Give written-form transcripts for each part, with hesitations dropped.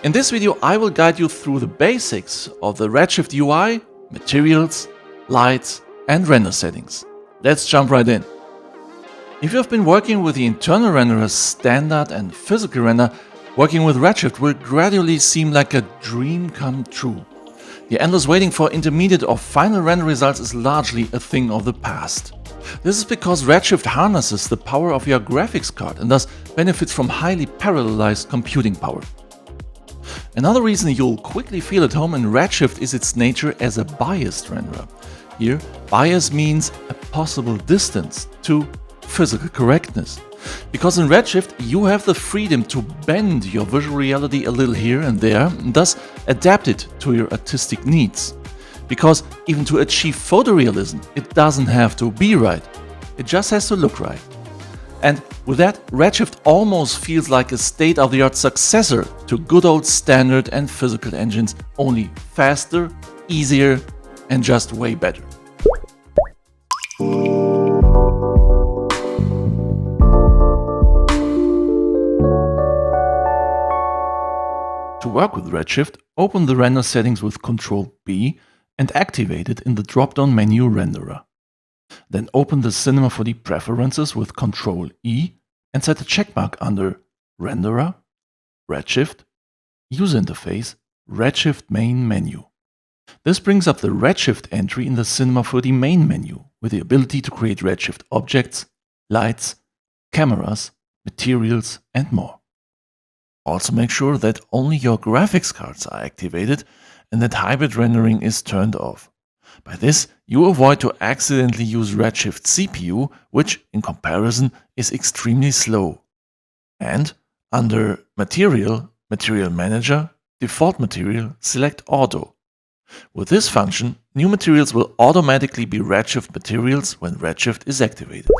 In this video, I will guide you through the basics of the Redshift UI, materials, lights, and render settings. Let's jump right in. If you have been working with the internal renderers standard and physical render, working with Redshift will gradually seem like a dream come true. The endless waiting for intermediate or final render results is largely a thing of the past. This is because Redshift harnesses the power of your graphics card and thus benefits from highly parallelized computing power. Another reason you'll quickly feel at home in Redshift is its nature as a biased renderer. Here, bias means a possible distance to physical correctness. Because in Redshift, you have the freedom to bend your visual reality a little here and there, and thus adapt it to your artistic needs. Because even to achieve photorealism, it doesn't have to be right. It just has to look right. And with that, Redshift almost feels like a state-of-the-art successor to good old standard and physical engines, only faster, easier, and just way better. To work with Redshift, open the render settings with Ctrl-B and activate it in the drop-down menu Renderer. Then open the Cinema 4D preferences with Ctrl-E and set a checkmark under Renderer, Redshift, User Interface, Redshift Main Menu. This brings up the Redshift entry in the Cinema 4D main menu with the ability to create Redshift objects, lights, cameras, materials, and more. Also make sure that only your graphics cards are activated and that hybrid rendering is turned off. By this, you avoid to accidentally use Redshift CPU, which, in comparison, is extremely slow. And under Material, Material Manager, Default Material, select Auto. With this function, new materials will automatically be Redshift materials when Redshift is activated.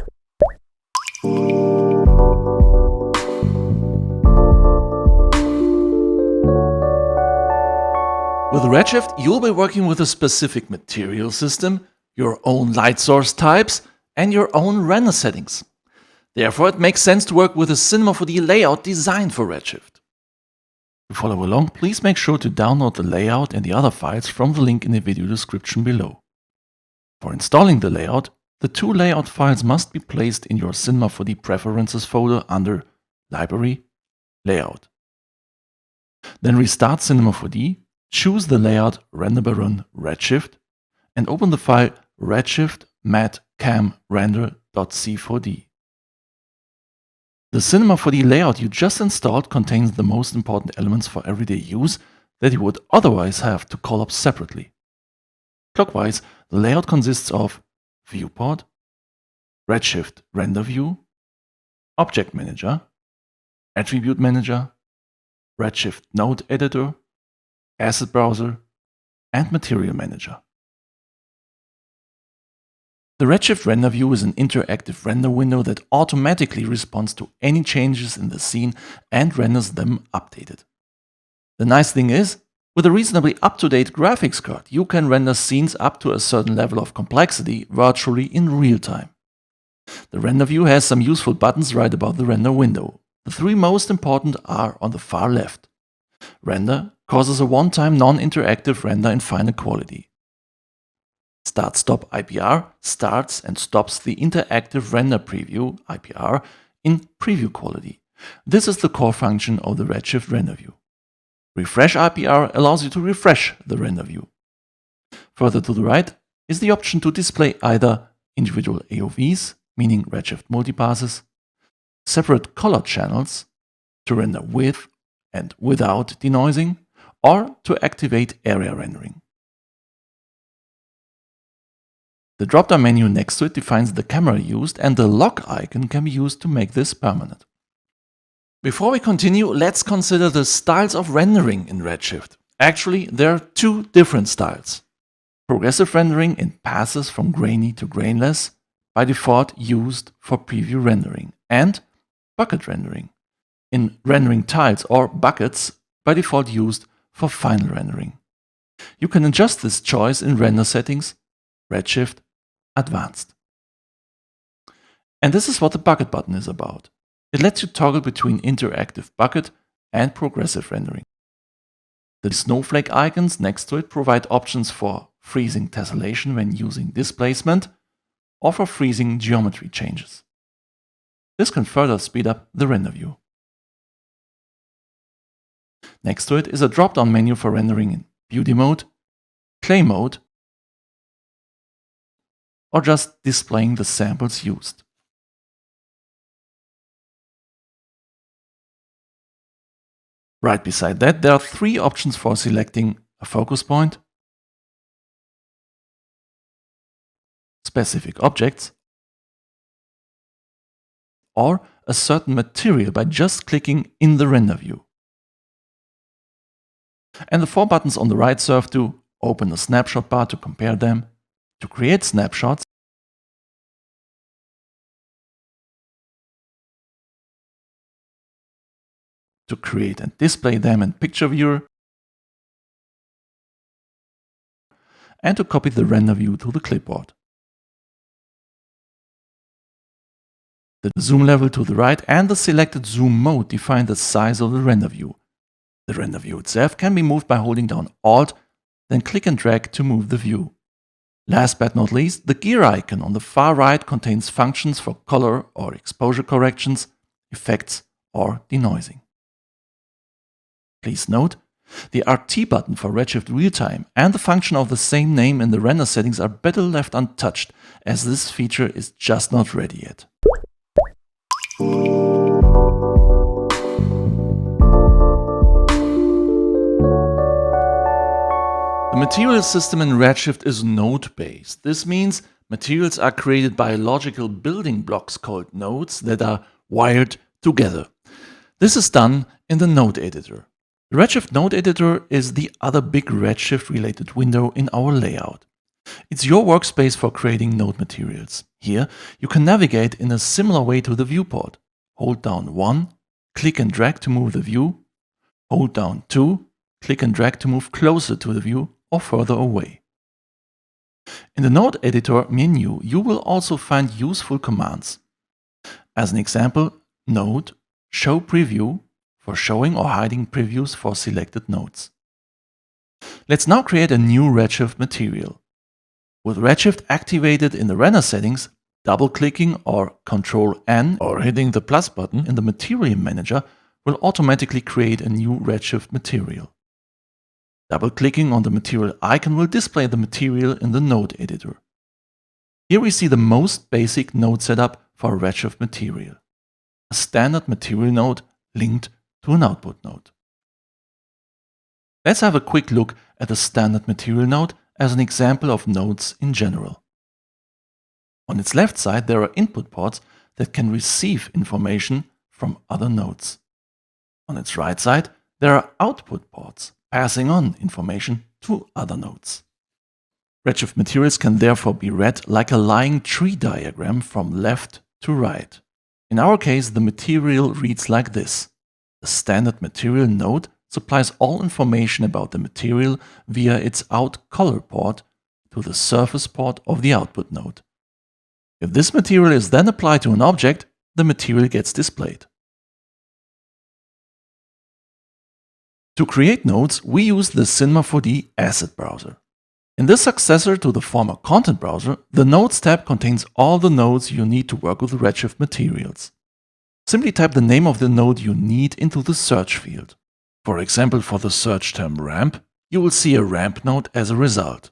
With Redshift, you'll be working with a specific material system, your own light source types, and your own render settings. Therefore, it makes sense to work with a Cinema 4D layout designed for Redshift. To follow along, please make sure to download the layout and the other files from the link in the video description below. For installing the layout, the two layout files must be placed in your Cinema 4D Preferences folder under Library, Layout. Then restart Cinema 4D. Choose the layout renderbaron Redshift and open the file redshift matcamrender.c4d. The Cinema 4D layout you just installed contains the most important elements for everyday use that you would otherwise have to call up separately. Clockwise, the layout consists of Viewport, Redshift Render View, Object Manager, Attribute Manager, Redshift Node Editor, Asset Browser, and Material Manager. The Redshift Render View is an interactive render window that automatically responds to any changes in the scene and renders them updated. The nice thing is, with a reasonably up-to-date graphics card, you can render scenes up to a certain level of complexity virtually in real time. The render view has some useful buttons right above the render window. The three most important are on the far left. Render causes a one-time non-interactive render in final quality. Start-Stop IPR starts and stops the interactive render preview IPR in preview quality. This is the core function of the Redshift render view. Refresh IPR allows you to refresh the render view. Further to the right is the option to display either individual AOVs, meaning Redshift multipasses, separate color channels to render with and without denoising, or to activate area rendering. The drop-down menu next to it defines the camera used, and the lock icon can be used to make this permanent. Before we continue, let's consider the styles of rendering in Redshift. Actually, there are two different styles. Progressive rendering in passes from grainy to grainless, by default used for preview rendering, and bucket rendering in rendering tiles or buckets, by default used for final rendering. You can adjust this choice in Render Settings, Redshift, Advanced. And this is what the bucket button is about. It lets you toggle between interactive bucket and progressive rendering. The snowflake icons next to it provide options for freezing tessellation when using displacement or for freezing geometry changes. This can further speed up the render view. Next to it is a drop-down menu for rendering in beauty mode, clay mode, or just displaying the samples used. Right beside that, there are 3 options for selecting a focus point, specific objects, or a certain material by just clicking in the render view. And the 4 buttons on the right serve to open a snapshot bar to compare them, to create snapshots, to create and display them in Picture Viewer, and to copy the render view to the clipboard. The zoom level to the right and the selected zoom mode define the size of the render view. The render view itself can be moved by holding down Alt, then click and drag to move the view. Last but not least, the gear icon on the far right contains functions for color or exposure corrections, effects, or denoising. Please note, the RT button for Redshift Realtime and the function of the same name in the render settings are better left untouched, as this feature is just not ready yet. The material system in Redshift is node-based. This means materials are created by logical building blocks called nodes that are wired together. This is done in the node editor. The Redshift node editor is the other big Redshift-related window in our layout. It's your workspace for creating node materials. Here, you can navigate in a similar way to the viewport. Hold down 1, click and drag to move the view. Hold down 2, click and drag to move closer to the view or further away. In the node editor menu, you will also find useful commands. As an example, node show preview for showing or hiding previews for selected nodes. Let's now create a new Redshift material. With Redshift activated in the render settings, double-clicking or Ctrl-N or hitting the plus button in the Material Manager will automatically create a new Redshift material. Double-clicking on the material icon will display the material in the node editor. Here we see the most basic node setup for a Redshift material. A standard material node linked to an output node. Let's have a quick look at the standard material node as an example of nodes in general. On its left side, there are input ports that can receive information from other nodes. On its right side, there are output ports passing on information to other nodes. Redshift materials can therefore be read like a lying tree diagram from left to right. In our case, the material reads like this. The standard material node supplies all information about the material via its out color port to the surface port of the output node. If this material is then applied to an object, the material gets displayed. To create nodes, we use the Cinema 4D asset browser. In this successor to the former content browser, the Nodes tab contains all the nodes you need to work with Redshift materials. Simply type the name of the node you need into the search field. For example, for the search term ramp, you will see a ramp node as a result.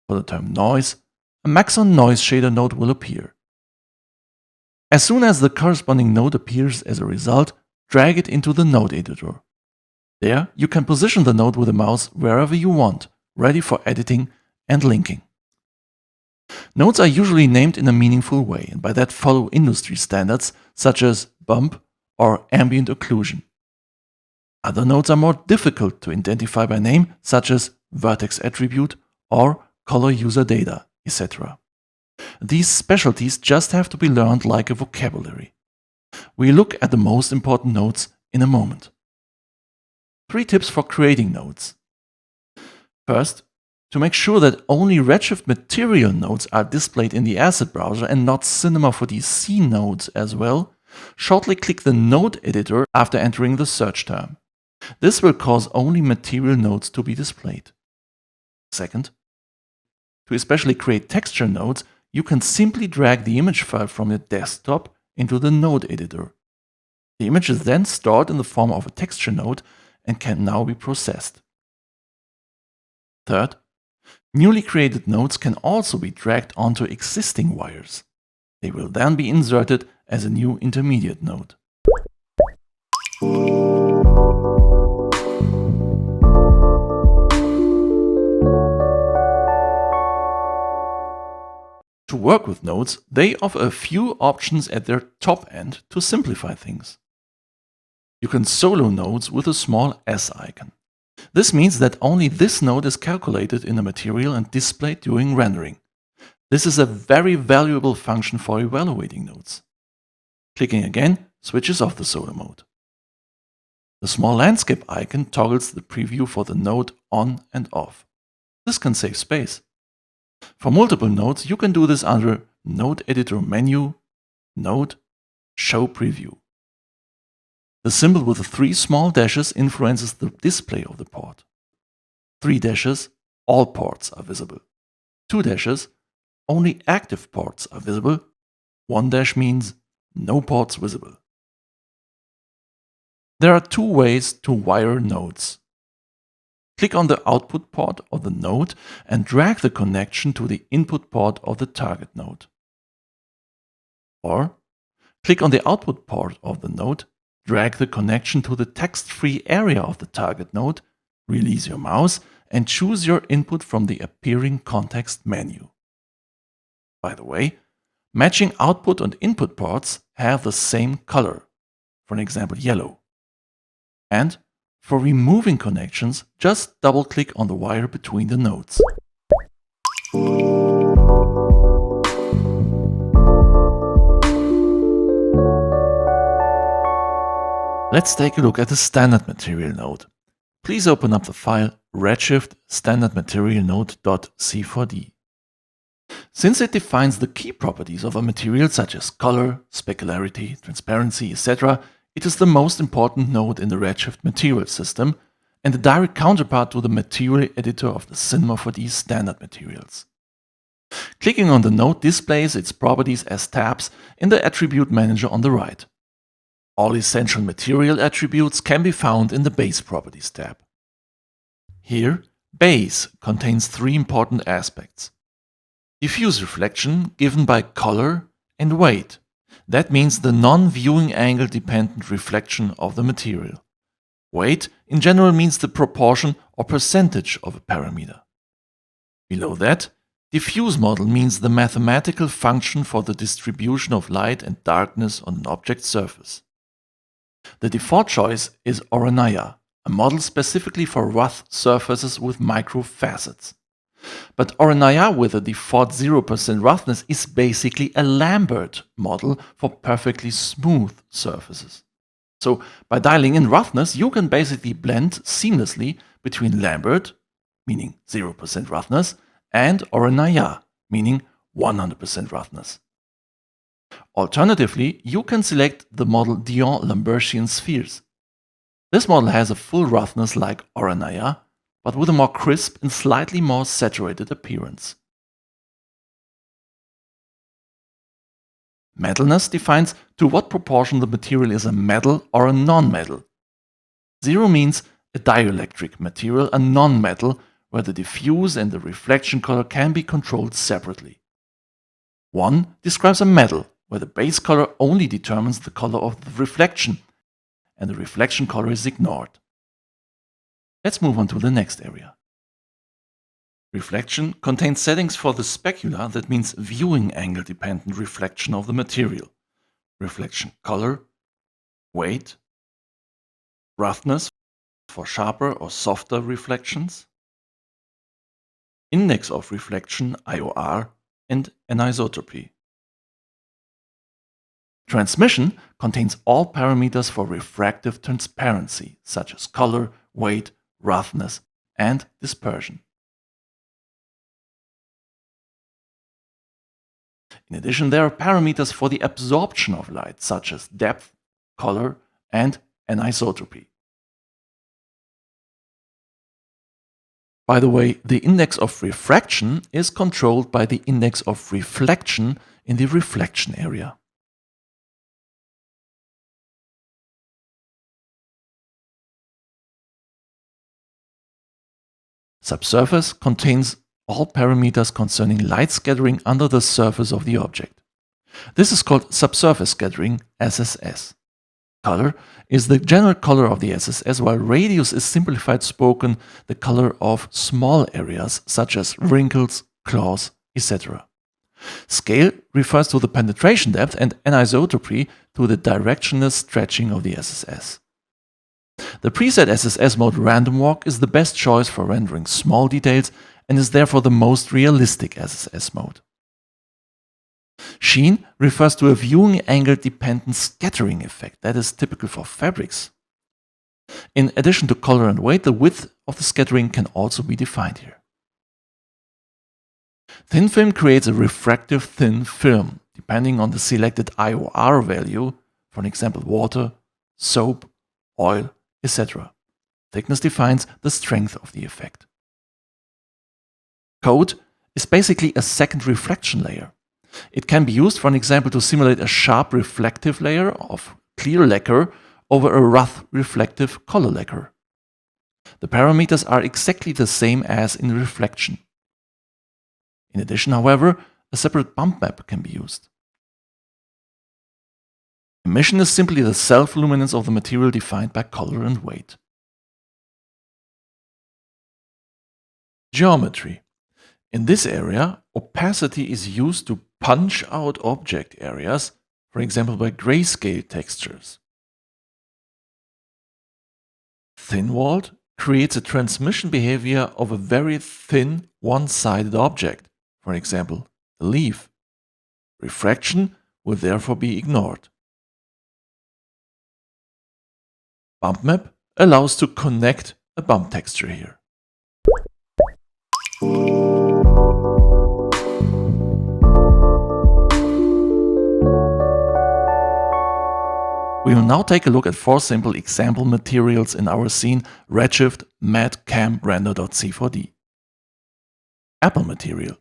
For the term noise, a Maxon noise shader node will appear. As soon as the corresponding node appears as a result, drag it into the node editor. There, you can position the node with the mouse wherever you want, ready for editing and linking. Nodes are usually named in a meaningful way, and by that follow industry standards such as bump or ambient occlusion. Other nodes are more difficult to identify by name, such as vertex attribute or color user data, etc. These specialties just have to be learned like a vocabulary. We'll look at the most important nodes in a moment. 3 tips for creating nodes. First, to make sure that only Redshift material nodes are displayed in the asset browser and not Cinema 4D C nodes as well, shortly click the node editor after entering the search term. This will cause only material nodes to be displayed. Second, to especially create texture nodes, you can simply drag the image file from your desktop into the node editor. The image is then stored in the form of a texture node and can now be processed. Third, newly created nodes can also be dragged onto existing wires. They will then be inserted as a new intermediate node. To work with nodes, they offer a few options at their top end to simplify things. You can solo nodes with a small S icon. This means that only this node is calculated in a material and displayed during rendering. This is a very valuable function for evaluating nodes. Clicking again switches off the solo mode. The small landscape icon toggles the preview for the node on and off. This can save space. For multiple nodes, you can do this under Node Editor menu, Node, Show Preview. The symbol with the 3 small dashes influences the display of the port. 3 dashes, all ports are visible. 2 dashes, only active ports are visible. 1 dash means no ports visible. There are 2 ways to wire nodes. Click on the output port of the node and drag the connection to the input port of the target node. Or, click on the output port of the node, drag the connection to the text-free area of the target node, release your mouse, and choose your input from the appearing context menu. By the way, matching output and input ports have the same color, for example yellow. And for removing connections, just double-click on the wire between the nodes. Let's take a look at the standard material node. Please open up the file Redshift standardmaterialnode.c4d. Since it defines the key properties of a material such as color, specularity, transparency, etc., it is the most important node in the Redshift material system and the direct counterpart to the material editor of the Cinema 4D standard materials. Clicking on the node displays its properties as tabs in the attribute manager on the right. All essential material attributes can be found in the Base Properties tab. Here, Base contains 3 important aspects. Diffuse reflection given by color and weight. That means the non-viewing angle dependent reflection of the material. Weight in general means the proportion or percentage of a parameter. Below that, diffuse model means the mathematical function for the distribution of light and darkness on an object surface. The default choice is Oranaya, a model specifically for rough surfaces with micro facets. But Oranaya with a default 0% roughness is basically a Lambert model for perfectly smooth surfaces. So by dialing in roughness, you can basically blend seamlessly between Lambert, meaning 0% roughness, and Oranaya, meaning 100% roughness. Alternatively, you can select the model Dion-Lambertian spheres. This model has a full roughness like Oranaya, but with a more crisp and slightly more saturated appearance. Metalness defines to what proportion the material is a metal or a non-metal. 0 means a dielectric material, a non-metal, where the diffuse and the reflection color can be controlled separately. 1 describes a metal, where the base color only determines the color of the reflection, and the reflection color is ignored. Let's move on to the next area. Reflection contains settings for the specular, that means viewing angle dependent reflection of the material. Reflection color, weight, roughness for sharper or softer reflections, index of reflection IOR, and anisotropy. Transmission contains all parameters for refractive transparency, such as color, weight, roughness, and dispersion. In addition, there are parameters for the absorption of light, such as depth, color, and anisotropy. By the way, the index of refraction is controlled by the index of reflection in the reflection area. Subsurface contains all parameters concerning light scattering under the surface of the object. This is called subsurface scattering, SSS. Color is the general color of the SSS, while radius is simplified spoken the color of small areas such as wrinkles, claws, etc. Scale refers to the penetration depth and anisotropy to the directional stretching of the SSS. The preset SSS mode random walk is the best choice for rendering small details and is therefore the most realistic SSS mode. Sheen refers to a viewing angle dependent scattering effect that is typical for fabrics. In addition to color and weight, the width of the scattering can also be defined here. Thin film creates a refractive thin film depending on the selected IOR value, for an example water, soap, oil, etc. Thickness defines the strength of the effect. Coat is basically a second reflection layer. It can be used, for an example, to simulate a sharp reflective layer of clear lacquer over a rough reflective color lacquer. The parameters are exactly the same as in reflection. In addition, however, a separate bump map can be used. Emission is simply the self-luminance of the material defined by color and weight. Geometry. In this area, opacity is used to punch out object areas, for example by grayscale textures. Thin-walled creates a transmission behavior of a very thin, one-sided object, for example, a leaf. Refraction will therefore be ignored. Bump map allows to connect a bump texture here. We will now take a look at 4 simple example materials in our scene Redshift matcam_render.c4d. Apple material.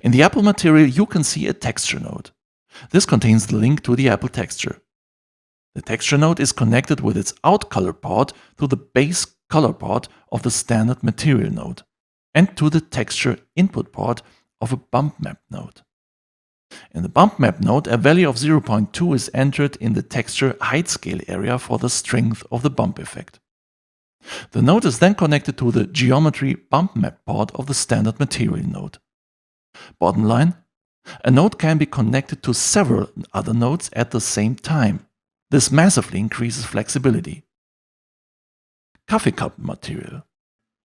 In the Apple material you can see a texture node. This contains the link to the Apple texture. The texture node is connected with its out color port to the base color port of the standard material node and to the texture input port of a bump map node. In the bump map node, a value of 0.2 is entered in the texture height scale area for the strength of the bump effect. The node is then connected to the geometry bump map port of the standard material node. Bottom line, a node can be connected to several other nodes at the same time. This massively increases flexibility. Coffee cup material.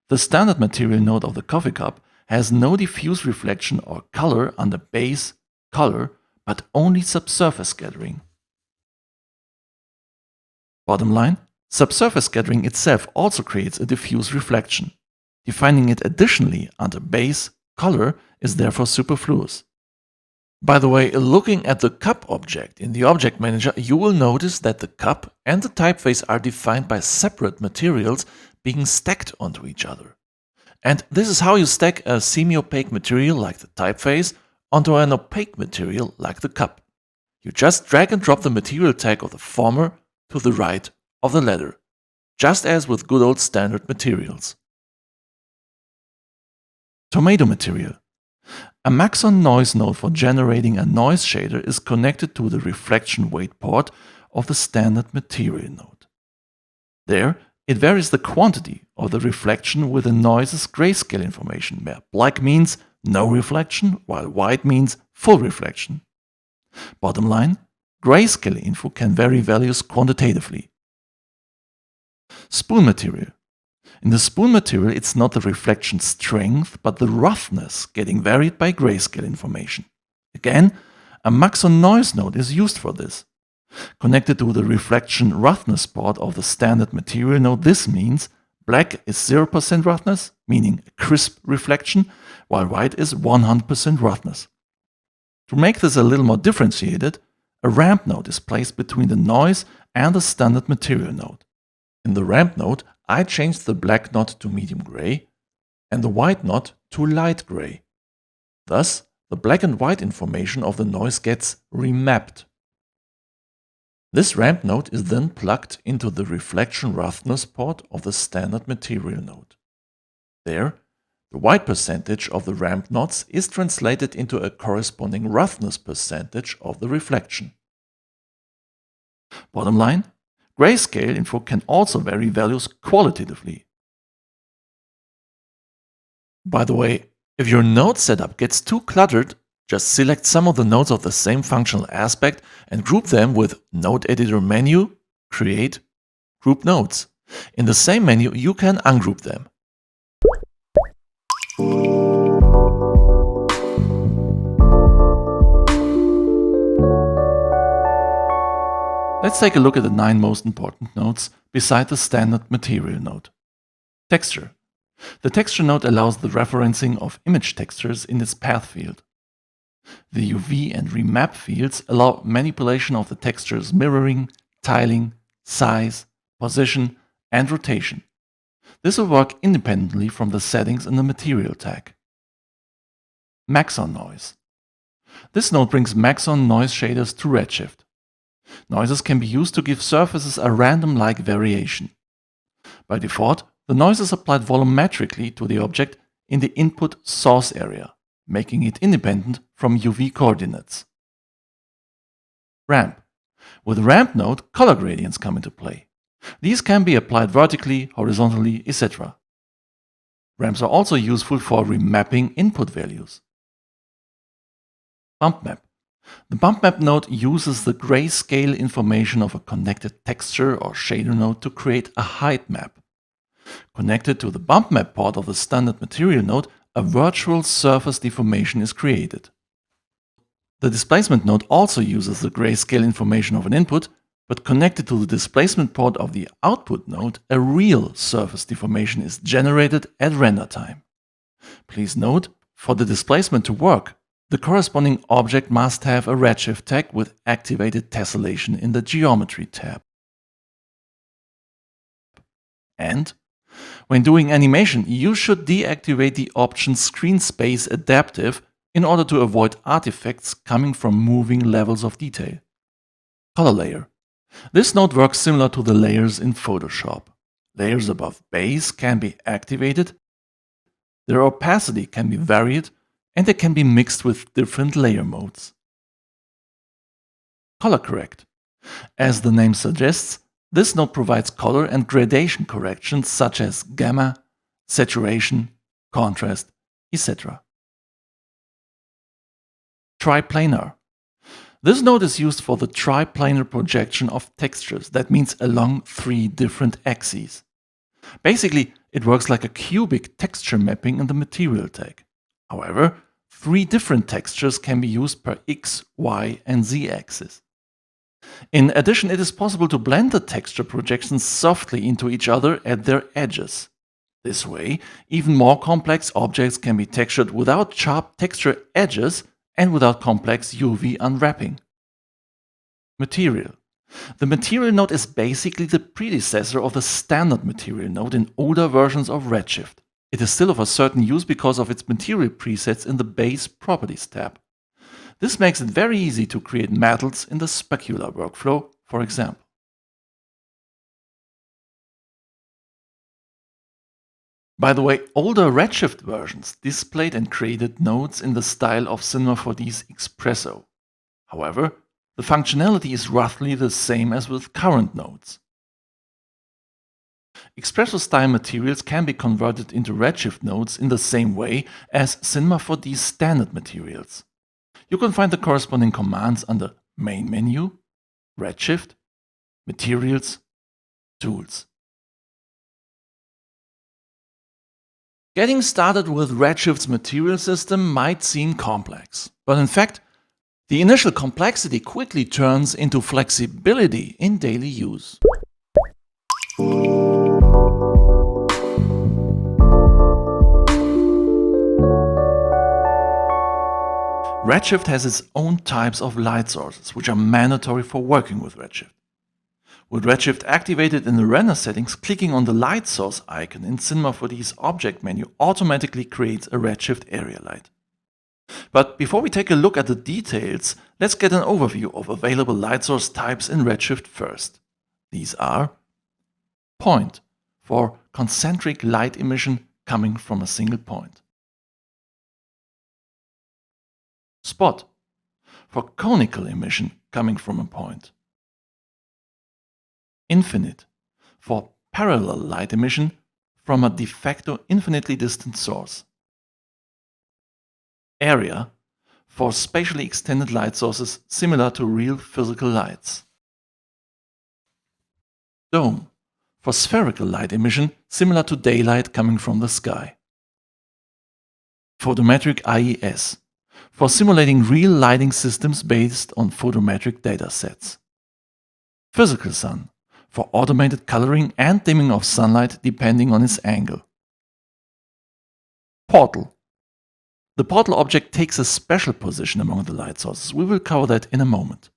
The standard material node of the coffee cup has no diffuse reflection or color under base color, but only subsurface scattering. Bottom line, subsurface scattering itself also creates a diffuse reflection. Defining it additionally under base color is therefore superfluous. By the way, looking at the cup object in the Object Manager, you will notice that the cup and the typeface are defined by separate materials being stacked onto each other. And this is how you stack a semi-opaque material like the typeface onto an opaque material like the cup. You just drag and drop the material tag of the former to the right of the latter, just as with good old standard materials. Tomato material. A Maxon noise node for generating a noise shader is connected to the reflection weight port of the standard material node. There, it varies the quantity of the reflection with the noise's grayscale information, where black means no reflection, while white means full reflection. Bottom line, grayscale info can vary values quantitatively. Spoon material. In the spoon material, it's not the reflection strength, but the roughness getting varied by grayscale information. Again, a Maxon noise node is used for this. Connected to the reflection roughness port of the standard material node, this means black is 0% roughness, meaning a crisp reflection, while white is 100% roughness. To make this a little more differentiated, a ramp node is placed between the noise and the standard material node. In the ramp node, I changed the black knot to medium gray and the white knot to light gray. Thus, the black and white information of the noise gets remapped. This ramp node is then plugged into the reflection roughness port of the standard material node. There, the white percentage of the ramp knots is translated into a corresponding roughness percentage of the reflection. Bottom line, grayscale info can also vary values qualitatively. By the way, if your node setup gets too cluttered, just select some of the nodes of the same functional aspect and group them with Node Editor menu, Create, Group Nodes. In the same menu, you can ungroup them. Let's take a look at the 9 most important nodes beside the standard material node. Texture. The texture node allows the referencing of image textures in its path field. The UV and remap fields allow manipulation of the texture's mirroring, tiling, size, position, and rotation. This will work independently from the settings in the material tag. Maxon noise. This node brings Maxon noise shaders to Redshift. Noises can be used to give surfaces a random-like variation. By default, the noise is applied volumetrically to the object in the input source area, making it independent from UV coordinates. Ramp. With the ramp node, color gradients come into play. These can be applied vertically, horizontally, etc. Ramps are also useful for remapping input values. Bump map. The bump map node uses the grayscale information of a connected texture or shader node to create a height map. Connected to the bump map port of the standard material node, a virtual surface deformation is created. The displacement node also uses the grayscale information of an input, but connected to the displacement port of the output node, a real surface deformation is generated at render time. Please note, for the displacement to work, the corresponding object must have a Redshift tag with activated tessellation in the Geometry tab. And when doing animation, you should deactivate the option Screen Space Adaptive in order to avoid artifacts coming from moving levels of detail. Color layer. This node works similar to the layers in Photoshop. Layers above base can be activated, their opacity can be varied, and they can be mixed with different layer modes. Color correct. As the name suggests, this node provides color and gradation corrections such as gamma, saturation, contrast, etc. TriPlanar. This node is used for the triplanar projection of textures, that means along 3 different axes. Basically, it works like a cubic texture mapping in the material tag. However, 3 different textures can be used per X, Y, and Z axis. In addition, it is possible to blend the texture projections softly into each other at their edges. This way, even more complex objects can be textured without sharp texture edges and without complex UV unwrapping. Material. The material node is basically the predecessor of the standard material node in older versions of Redshift. It is still of a certain use because of its material presets in the Base Properties tab. This makes it very easy to create metals in the specular workflow, for example. By the way, older Redshift versions displayed and created nodes in the style of Cinema 4D's Xpresso. However, the functionality is roughly the same as with current nodes. Xpresso Style materials can be converted into Redshift nodes in the same way as Cinema 4D's standard materials. You can find the corresponding commands under Main Menu, Redshift, Materials, Tools. Getting started with Redshift's material system might seem complex, but in fact, the initial complexity quickly turns into flexibility in daily use. Redshift has its own types of light sources, which are mandatory for working with Redshift. With Redshift activated in the render settings, clicking on the light source icon in Cinema 4D's object menu automatically creates a Redshift area light. But before we take a look at the details, let's get an overview of available light source types in Redshift first. These are point, for concentric light emission coming from a single point. Spot, for conical emission coming from a point. Infinite, for parallel light emission from a de facto infinitely distant source. Area, for spatially extended light sources similar to real physical lights. Dome, for spherical light emission similar to daylight coming from the sky. Photometric IES, for simulating real lighting systems based on photometric datasets. Physical sun, for automated coloring and dimming of sunlight depending on its angle. Portal. The portal object takes a special position among the light sources. We will cover that in a moment.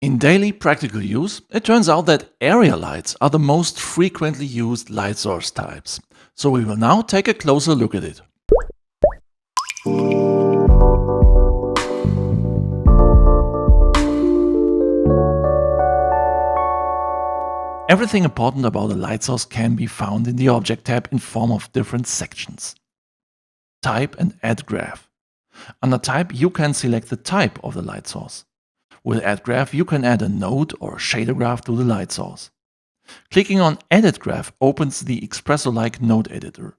In daily practical use, it turns out that area lights are the most frequently used light source types. So we will now take a closer look at it. Everything important about a light source can be found in the Object tab in form of different sections. Type and Add Graph. Under Type, you can select the type of the light source. With Add Graph, you can add a node or shader graph to the light source. Clicking on Edit Graph opens the Xpresso-like node editor.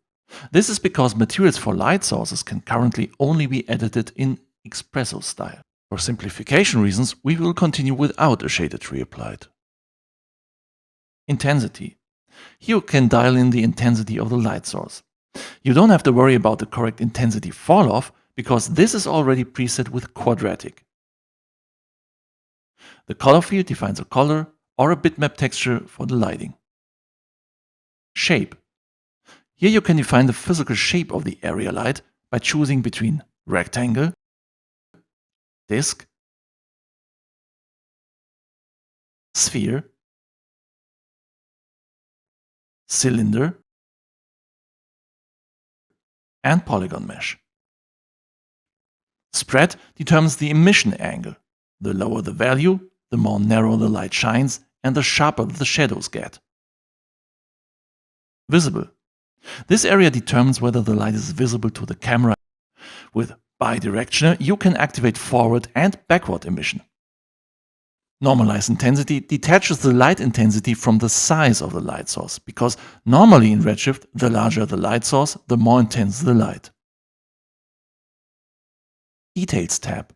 This is because materials for light sources can currently only be edited in Xpresso Style. For simplification reasons, we will continue without a shader tree applied. Intensity. Here you can dial in the intensity of the light source. You don't have to worry about the correct intensity fall-off because this is already preset with quadratic. The color field defines a color or a bitmap texture for the lighting. Shape. Here you can define the physical shape of the area light by choosing between rectangle, disk, sphere, cylinder, and polygon mesh. Spread determines the emission angle. The lower the value, the more narrow the light shines and the sharper the shadows get. Visible. This area determines whether the light is visible to the camera. With bidirectional, you can activate forward and backward emission. Normalize intensity detaches the light intensity from the size of the light source, because normally in Redshift, the larger the light source, the more intense the light. Details tab.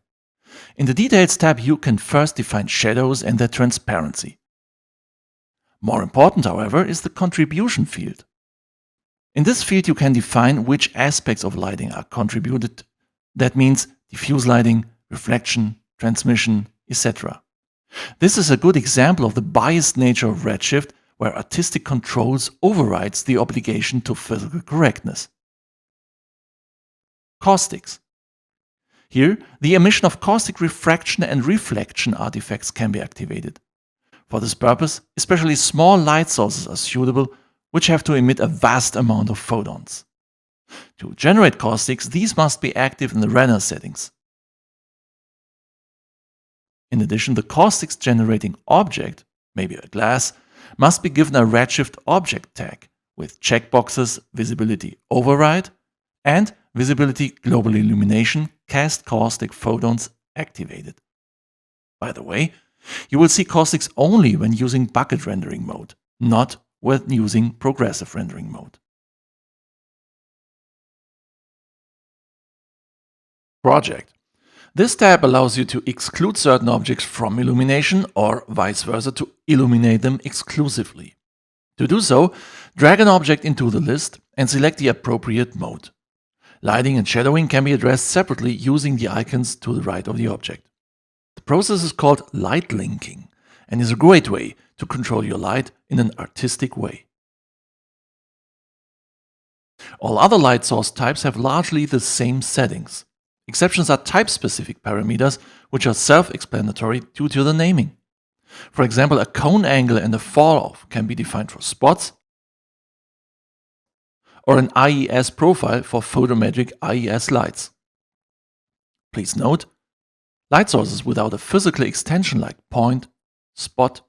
In the Details tab, you can first define shadows and their transparency. More important, however, is the Contribution field. In this field, you can define which aspects of lighting are contributed. That means diffuse lighting, reflection, transmission, etc. This is a good example of the biased nature of Redshift, where artistic controls overrides the obligation to physical correctness. Caustics. Here, the emission of caustic refraction and reflection artifacts can be activated. For this purpose, especially small light sources are suitable, which have to emit a vast amount of photons. To generate caustics, these must be active in the render settings. In addition, the caustics generating object, maybe a glass, must be given a Redshift object tag with checkboxes visibility override and visibility global illumination cast caustic photons activated. By the way, you will see caustics only when using bucket rendering mode, not when using progressive rendering mode. Project. This tab allows you to exclude certain objects from Illumination or vice versa to illuminate them exclusively. To do so, drag an object into the list and select the appropriate mode. Lighting and shadowing can be addressed separately using the icons to the right of the object. The process is called light linking and is a great way to control your light in an artistic way. All other light source types have largely the same settings. Exceptions are type-specific parameters, which are self-explanatory due to the naming. For example, a cone angle and a fall-off can be defined for spots, or an IES profile for photometric IES lights. Please note, light sources without a physical extension like point, spot,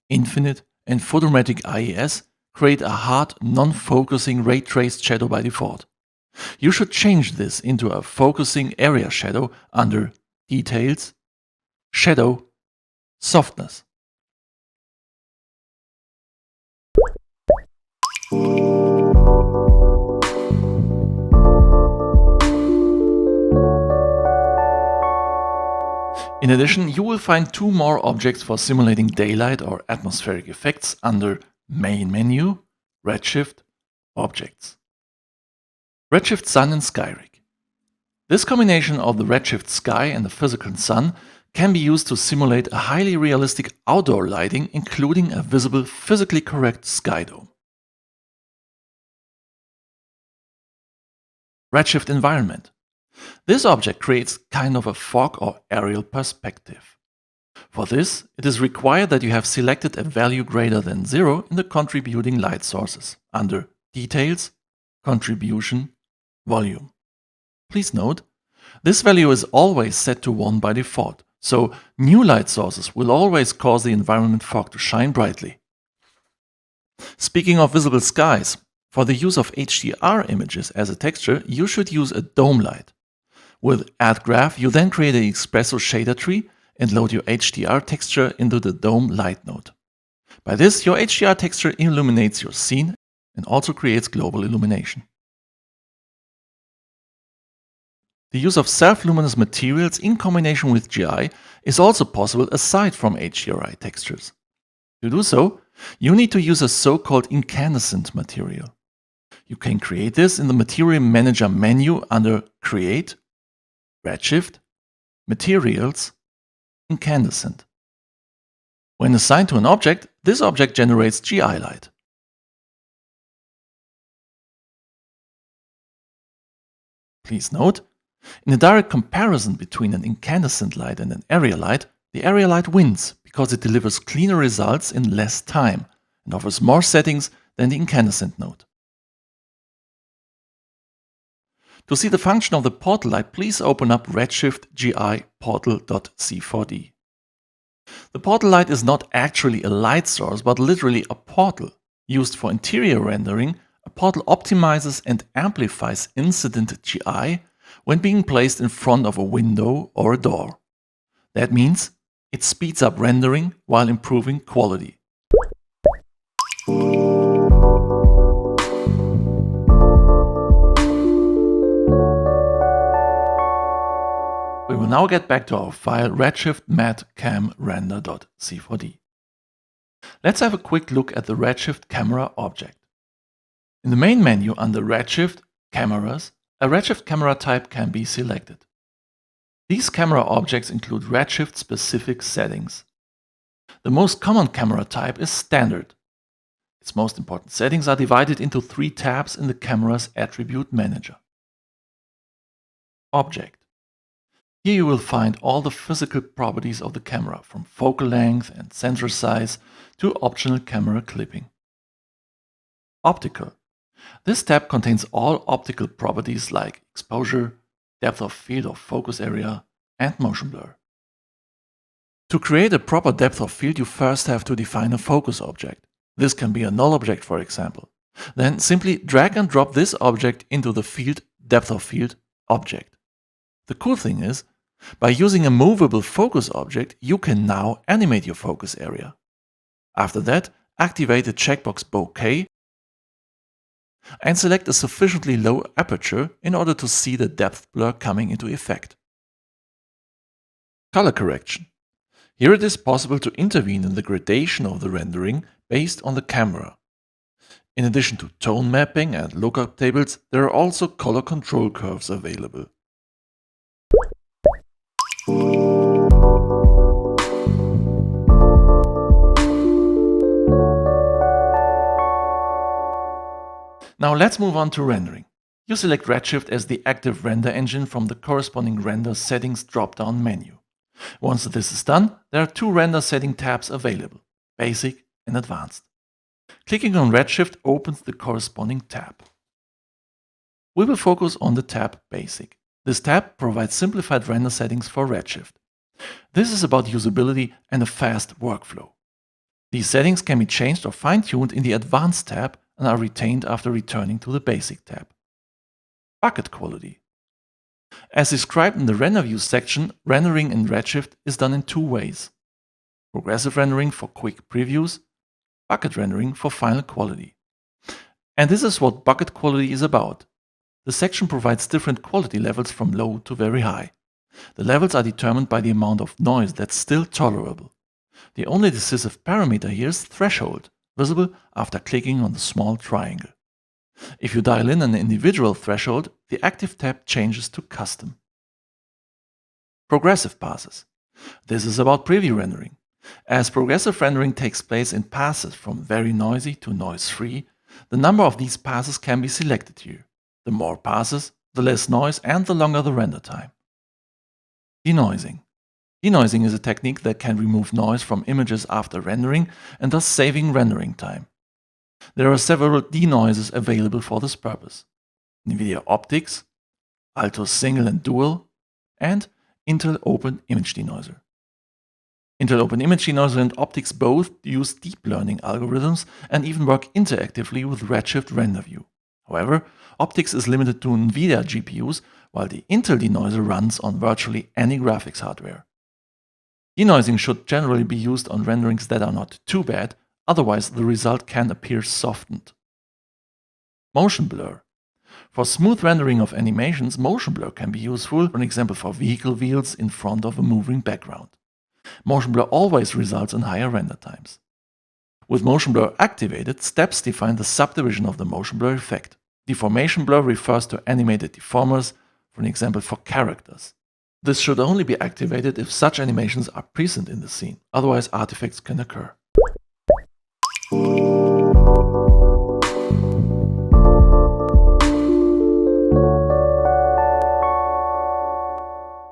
infinite, and photometric IES create a hard, non-focusing ray traced shadow by default. You should change this into a focusing area shadow under Details, Shadow, Softness. In addition, you will find two more objects for simulating daylight or atmospheric effects under Main Menu, Redshift, Objects. Redshift Sun and Sky Rig. This combination of the Redshift sky and the physical sun can be used to simulate a highly realistic outdoor lighting, including a visible, physically correct sky dome. Redshift Environment. This object creates kind of a fog or aerial perspective. For this, it is required that you have selected a value greater than 0 in the contributing light sources under Details, Contribution, Volume. Please note, this value is always set to 1 by default, so new light sources will always cause the environment fog to shine brightly. Speaking of visible skies, for the use of HDR images as a texture, you should use a dome light. With Add Graph, you then create an Xpresso shader tree and load your HDR texture into the dome light node. By this, your HDR texture illuminates your scene and also creates global illumination. The use of self-luminous materials in combination with GI is also possible aside from HDRI textures. To do so, you need to use a so-called incandescent material. You can create this in the Material Manager menu under Create, Redshift, Materials, Incandescent. When assigned to an object, this object generates GI light. Please note, in a direct comparison between an incandescent light and an area light, the area light wins because it delivers cleaner results in less time and offers more settings than the incandescent node. To see the function of the portal light, please open up Redshift GI portal.c4d. The portal light is not actually a light source, but literally a portal. Used for interior rendering, a portal optimizes and amplifies incident GI when being placed in front of a window or a door. That means it speeds up rendering while improving quality. We will now get back to our file redshift mat cam render.c4d. Let's have a quick look at the Redshift camera object. In the main menu under Redshift Cameras, a Redshift camera type can be selected. These camera objects include Redshift-specific settings. The most common camera type is Standard. Its most important settings are divided into 3 tabs in the camera's attribute manager. Object. Here you will find all the physical properties of the camera, from focal length and sensor size to optional camera clipping. Optical. This tab contains all optical properties like exposure, depth of field or focus area, and motion blur. To create a proper depth of field, you first have to define a focus object. This can be a null object, for example. Then simply drag and drop this object into the field depth of field object. The cool thing is, by using a movable focus object, you can now animate your focus area. After that, activate the checkbox bokeh and select a sufficiently low aperture in order to see the depth blur coming into effect. Color correction. Here it is possible to intervene in the gradation of the rendering based on the camera. In addition to tone mapping and lookup tables, there are also color control curves available. Now let's move on to rendering. You select Redshift as the active render engine from the corresponding render settings drop-down menu. Once this is done, there are two render setting tabs available, Basic and Advanced. Clicking on Redshift opens the corresponding tab. We will focus on the tab Basic. This tab provides simplified render settings for Redshift. This is about usability and a fast workflow. These settings can be changed or fine-tuned in the Advanced tab and are retained after returning to the Basic tab. Bucket quality. As described in the Render View section, rendering in Redshift is done in two ways. Progressive rendering for quick previews, bucket rendering for final quality. And this is what bucket quality is about. The section provides different quality levels from low to very high. The levels are determined by the amount of noise that's still tolerable. The only decisive parameter here is threshold, visible after clicking on the small triangle. If you dial in an individual threshold, the active tab changes to Custom. Progressive passes. This is about preview rendering. As progressive rendering takes place in passes from very noisy to noise-free, the number of these passes can be selected here. The more passes, the less noise and the longer the render time. Denoising. Denoising is a technique that can remove noise from images after rendering and thus saving rendering time. There are several denoises available for this purpose: NVIDIA Optics, Alto Single and Dual, and Intel Open Image Denoiser. Intel Open Image Denoiser and Optics both use deep learning algorithms and even work interactively with Redshift Render View. However, Optics is limited to NVIDIA GPUs, while the Intel denoiser runs on virtually any graphics hardware. Denoising should generally be used on renderings that are not too bad, otherwise the result can appear softened. Motion blur. For smooth rendering of animations, motion blur can be useful, for example for vehicle wheels in front of a moving background. Motion blur always results in higher render times. With motion blur activated, steps define the subdivision of the motion blur effect. Deformation blur refers to animated deformers, for example for characters. This should only be activated if such animations are present in the scene, otherwise artifacts can occur.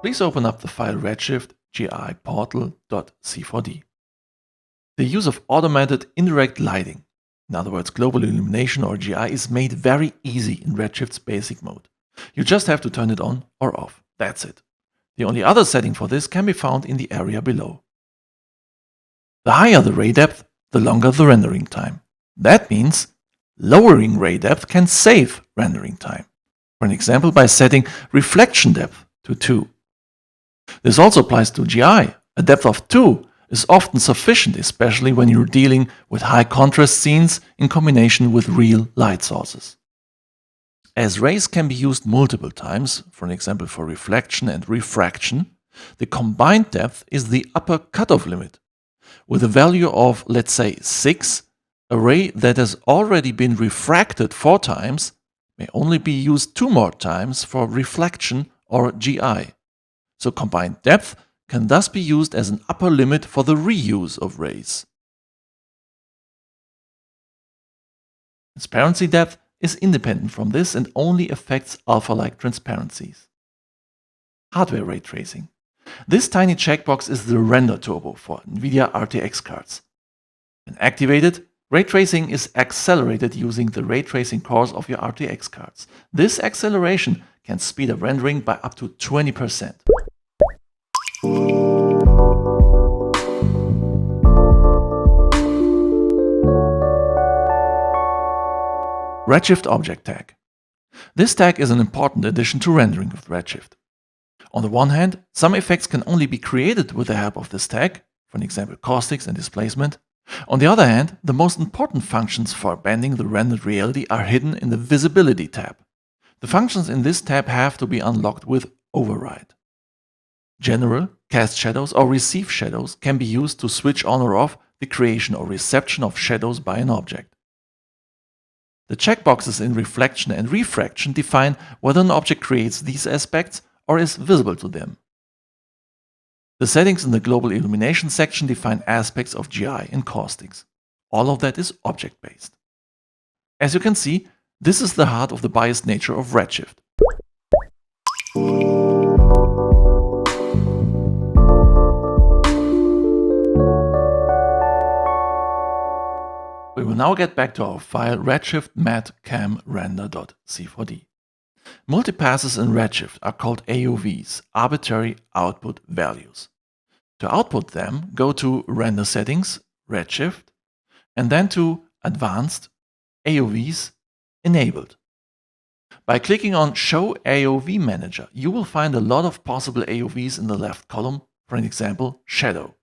Please open up the file Redshift GI portal.c4d. The use of automated indirect lighting, in other words global illumination or GI, is made very easy in Redshift's basic mode. You just have to turn it on or off. That's it. The only other setting for this can be found in the area below. The higher the ray depth, the longer the rendering time. That means lowering ray depth can save rendering time. For an example, by setting reflection depth to 2. This also applies to GI. A depth of 2 is often sufficient, especially when you're dealing with high contrast scenes in combination with real light sources. As rays can be used multiple times, for an example for reflection and refraction, the combined depth is the upper cutoff limit. With a value of, let's say, 6, a ray that has already been refracted 4 times may only be used 2 more times for reflection or GI. So combined depth can thus be used as an upper limit for the reuse of rays. Transparency depth is independent from this and only affects alpha-like transparencies. Hardware ray tracing. This tiny checkbox is the render turbo for NVIDIA RTX cards. When activated, ray tracing is accelerated using the ray tracing cores of your RTX cards. This acceleration can speed up rendering by up to 20%. Redshift Object Tag. This tag is an important addition to rendering with Redshift. On the one hand, some effects can only be created with the help of this tag, for example caustics and displacement. On the other hand, the most important functions for bending the rendered reality are hidden in the Visibility tab. The functions in this tab have to be unlocked with Override. General, Cast Shadows or Receive Shadows can be used to switch on or off the creation or reception of shadows by an object. The checkboxes in Reflection and Refraction define whether an object creates these aspects or is visible to them. The settings in the Global Illumination section define aspects of GI and caustics. All of that is object-based. As you can see, this is the heart of the biased nature of Redshift. will now get back to our file Redshift matcamrender.c4d. Multipasses in Redshift are called AOVs, arbitrary output values. To output them, go to Render Settings, Redshift, and then to Advanced, AOVs, Enabled. By clicking on Show AOV Manager, you will find a lot of possible AOVs in the left column, for an example, Shadow.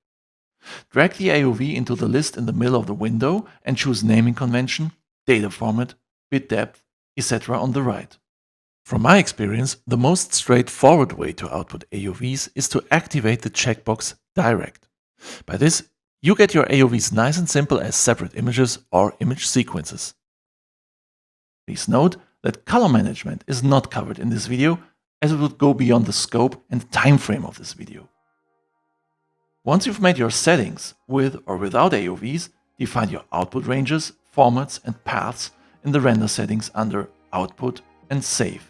Drag the AOV into the list in the middle of the window and choose naming convention, data format, bit depth, etc. on the right. From my experience, the most straightforward way to output AOVs is to activate the checkbox Direct. By this, you get your AOVs nice and simple as separate images or image sequences. Please note that color management is not covered in this video, as it would go beyond the scope and time frame of this video. Once you've made your settings with or without AOVs, define your output ranges, formats and paths in the render settings under Output and Save.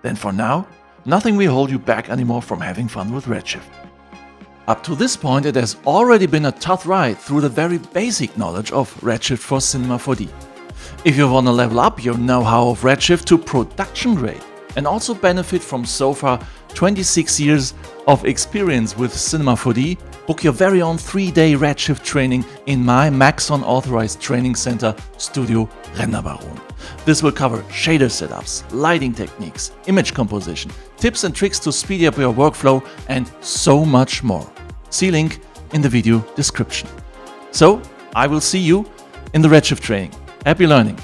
Then for now, nothing will hold you back anymore from having fun with Redshift. Up to this point, it has already been a tough ride through the very basic knowledge of Redshift for Cinema 4D. If you want to level up your know-how of Redshift to production grade and also benefit from so far 26 years of experience with Cinema 4D, book your very own 3-day Redshift training in my Maxon authorized training center, Studio Renderbaron. This will cover shader setups, lighting techniques, image composition, tips and tricks to speed up your workflow, and so much more. See link in the video description. So, I will see you in the Redshift training. Happy learning!